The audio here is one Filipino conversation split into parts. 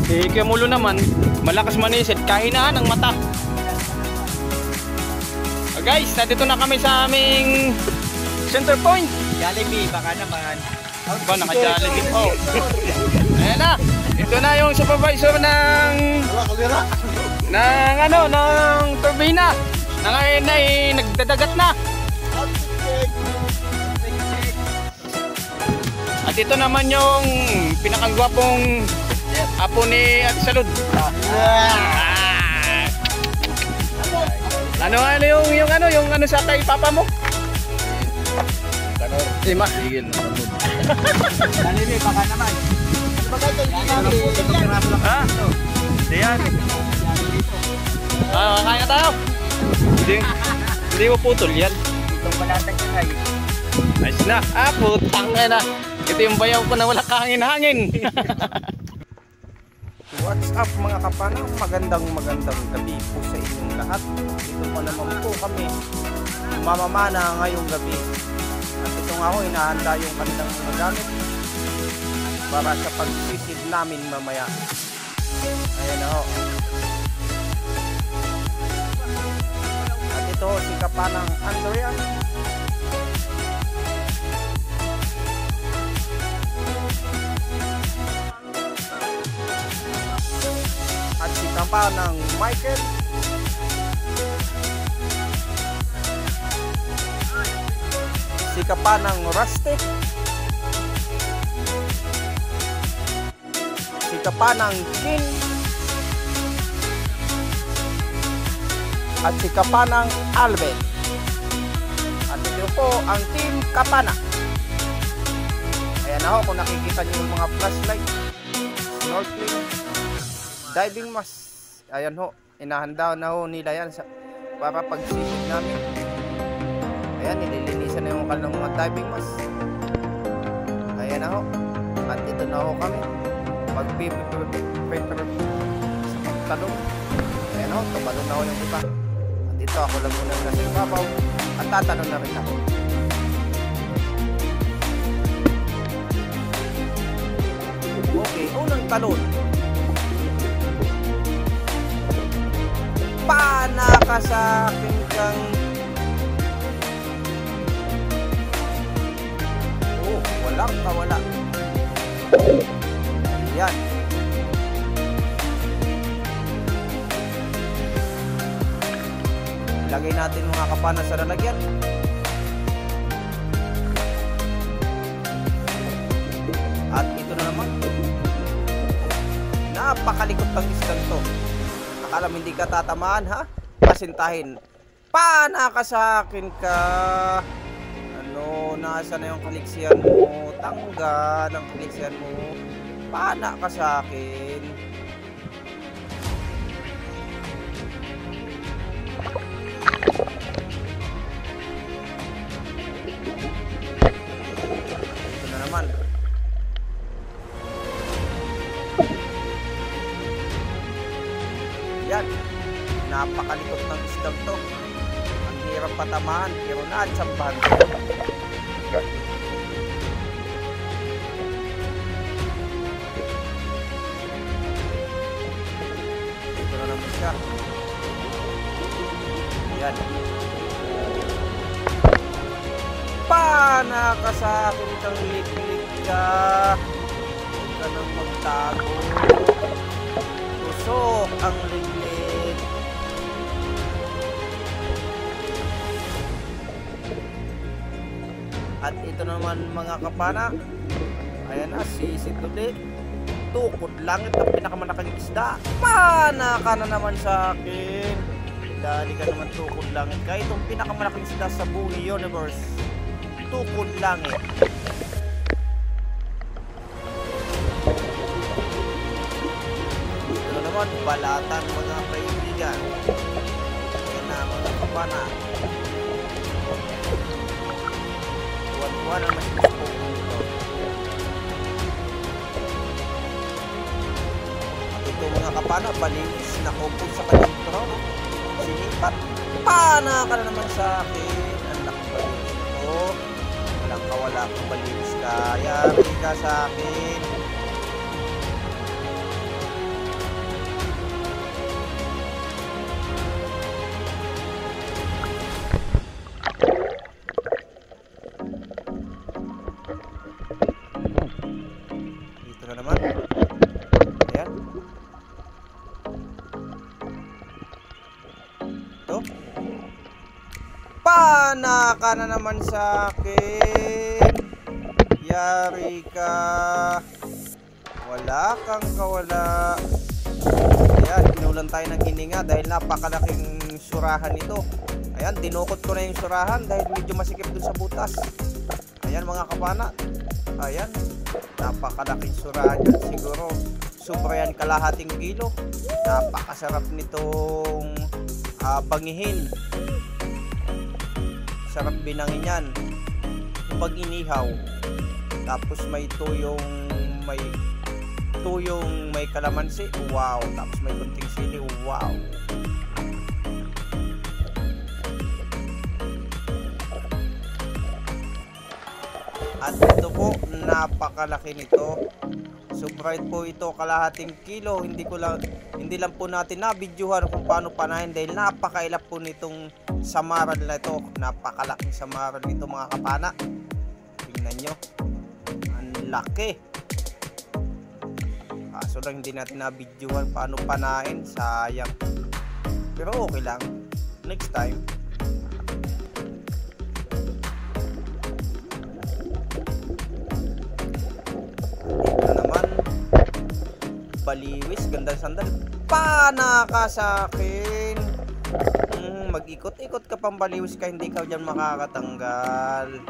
Si Kiamulo naman, malakas manisid, kahinaan ng mata. Guys, nandito na kami sa aming center point. Jollibee, baka naman. Ba, naka-Jollibee po. Ayan na. Ito na yung supervisor ng turbina. Na ngayon ay nagdadagat na. At ito naman yung pinakagwapong apo ni Ate Salud. Yung ano sa kay papa mo? Tanor. Lima. Tigil. Jollibee, baka naman. Ha? Diyan. Kaya na tayo. Hindi mo putol yan. Itong palatag ka kayo. Nice na. Putang na. Ito yung bayaw ko na wala kahangin-hangin. What's up mga kapanang? Magandang gabi po sa inyong lahat. Ito pa naman po kami mamamana ngayong gabi. At ito nga ho, inahanda yung kanilang mga gamit para sa pagsisid namin mamaya. Ayan na ho. At ito si Kapanang Andorian. At si Kapanang Michael. Si Kapanang Rusty. Si Kapanang King. At si Kapanang Alvin. At ito po ang Team Kapana. Ayan na ho, kung nakikita nyo yung mga flashlight, snorkeling, diving mask. Ayan ho, inahanda na ho nila yan para pagsisid namin. Ayan, nililinisan na yung kanilang mga diving mask. Ayan na ho. At ito na ho kami. Mag-prepare sa pagtalong. Ayan ho, tumalong na ho yung iba. At ito ako lang muna nasa ibabaw. At tatanong na rin ako. Okay, unang talon. Panaka sa akin kang walang kawala. Yan. Ilagay natin mga kapana sa lalagyan. At ito na naman. Napakalikot ng islang to. Akala mo hindi ka tatamaan ha? Pasintahin. Panaka sa akin ka. Nasa na yung kaliksiyan mo? Tangga ng kaliksiyan mo. Pana ka sa akin. Ito na naman. Yan. Napakalikot ng isdang to. Ang hirap patamaan. Pero naatsambahan ko. Ito na naman siya. Yan. Pana ka sa akin kang lik-lik ka. Huwag ka nang magtago. Tusok ang lik-lik. At ito naman mga kapana. Ayan na, sisid ulit. Tukod langit ang pinakamalaking isda. Pana ka na naman sa akin. Dali ka naman tukod langit. Kahit itong pinakamalaking isda sa buong universe. Tukod langit. Ito naman, balatan mga kaibigan. Ayan na mga kapana. Tuwan-tuwan ang mas gusto. Ito mga kapana, balinis na kupo sa kanyang trono. Sinipat. Pana ka na naman sa akin. Ang laking balinis ito. Walang kawala kang balinis. Kaya rin ka sa akin. Dito na naman. Ayan. Ito. Pana ka na naman sa akin. Yari ka. Wala kang kawala. Ayan, inulan tayo ng hininga dahil napakalaking surahan ito. Ayan, dinukot ko na yung surahan dahil medyo masikip dun sa butas. Ayan mga kapana. Ayan, napakalaking surahan yan. Siguro sobra yan kalahating kilo. Napakasarap nitong bangihin. Sarap binangin yan pag inihaw. Tapos may tuyong may kalamansi. Wow. Tapos may kunting sili. Wow. At ito po, napakalaki nito. Sobra po ito, kalahating kilo. Hindi lang po natin na-videohan kung paano panahin dahil napakailap po nitong samaran na ito. Napakalaking samaran nito mga kapana. Tingnan nyo. Ang laki. Kaso lang hindi natin na-videohan paano panahin. Sayang. Pero okay lang. Next time. Baliwis, gandang sandal. Pana ka sa akin. Mag-ikot-ikot ka pang baliwis ka, hindi ka dyan makakatanggal.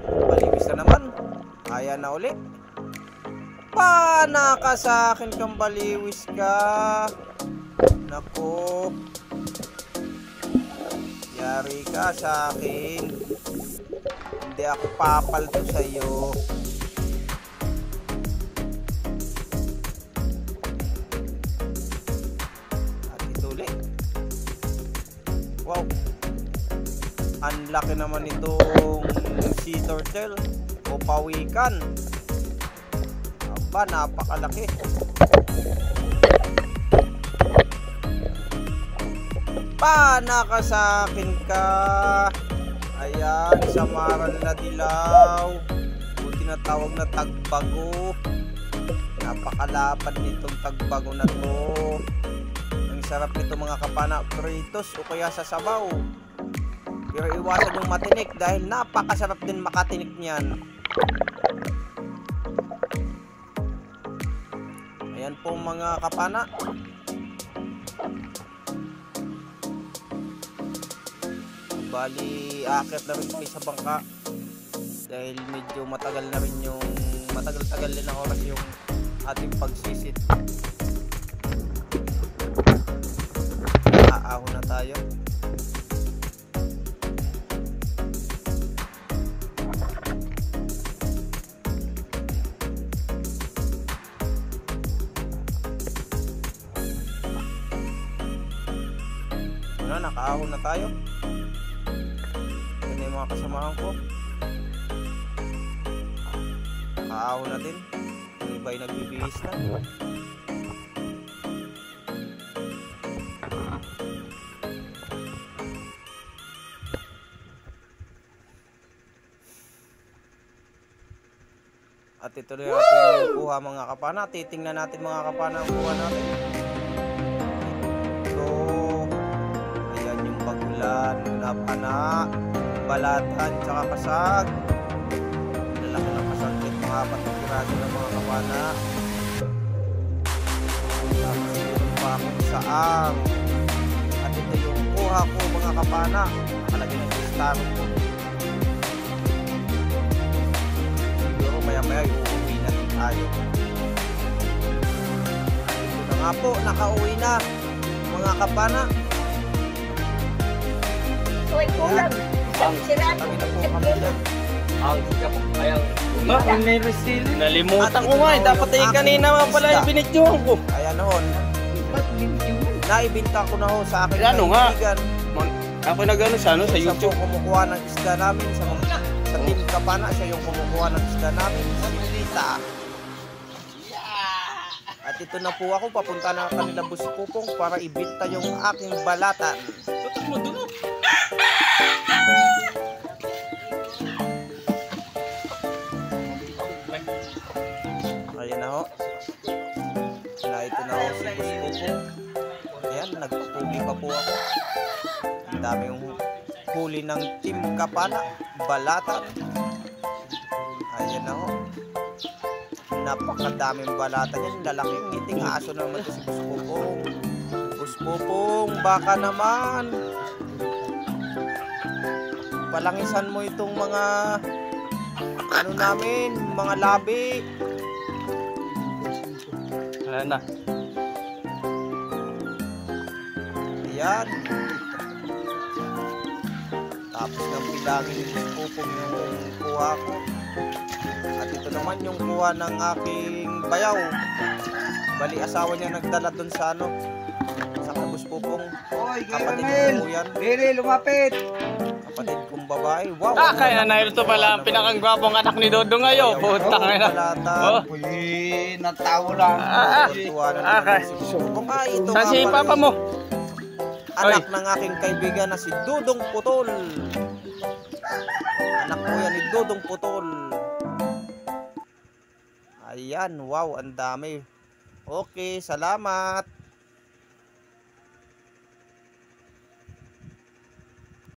Baliwis na naman. Ayan na uli. Pana ka sa akin kang baliwis ka. Nako. Yari ka sa akin. Hindi ako papalto sa'yo. Wow, ang laki naman itong sea turtle o pawikan. Aba, napakalaki. Pana ka sa akin ka. Ayan, samaran na dilaw. O tinatawag na tagbago. Napakalapad nitong tagbago na to. Sarap nito mga kapana, pritos o kaya sa sabaw. Pero iwasan yung matinik dahil napakasarap din makatinik niyan. Ayan po mga kapana. Bali, akit na rin kami sa bangka dahil medyo matagal na rin yung matagal-tagal din ang oras yung ating pagsisit. Ahon na tayo. Ano, nakaahon na tayo. Ito na yung mga kasamahan ko. Nakaahon na din. Yung iba ay nagbibihis na. At ito na yung ating kuha mga kapana. Titingnan natin mga kapana ang kuha natin. So, ayan yung bagulan, napana, balatan, tsaka kasag. Lalaki ng kasag ito, mga 4 piraso ng mga kapana. Tapos ito pa akong saang. At ito yung kuha ko mga kapana. Nakalagay ng star ko. Maya-maya uuwi na din tayo. Ito na nga po, nakauwi na mga kapana. So, kulang. Isang sirado. Kami na po kami dyan. May resil. Nalimutan ko nga eh. Dapat ay kanina mga pala yung binidyohan ko. Ayan ho. Naibinta ko na ho sa akin. Ano nga? Kaibigan. Ako nag-ano sa Sa YouTube. po kumukuha ng isda namin sa mga Sa Team Kapana, siya yung kumukuha ng isda namin, si Rita. At ito na po ako, papunta na kanila Boss Pupong para ibinta yung aking balatan. Ayan na ho. Ito na ho si Boss Pupong. Ayan, nagpupugi pa po ako. Ang dami yung huli ng Team Kapana, balatan. Ayan na ho. Napakadaming balatan yan. Lalaking ngiting aso naman ito si Boss Pupong. Boss Pupong, baka naman palangisan mo itong mga ano namin, mga labi. Ayan na. Ayan. Tapos nang bilangin ni Boss Pupong yung kuha ko. At ito naman yung kuha ng aking bayaw. Bali asawa niya nagdala dun sa ano, sa Boss Pupong. Hoy, Kapatid Garamel! ko po yan. Riri, lumapit! Kapatid kong babae. Wow. Kaya na ito pala ang pinakagwapong anak ni Dodong ngayon. Putang ina. Oh. Uy, natawo lang. Tuwa na Okay. naman si Boss Pupong. Ito Saan nga si pala papa yung mo? anak ng aking kaibigan na si Dudong Putol. Anak ko yan ni Dudong Putol. Ayan, wow, ang dami. Okay, salamat.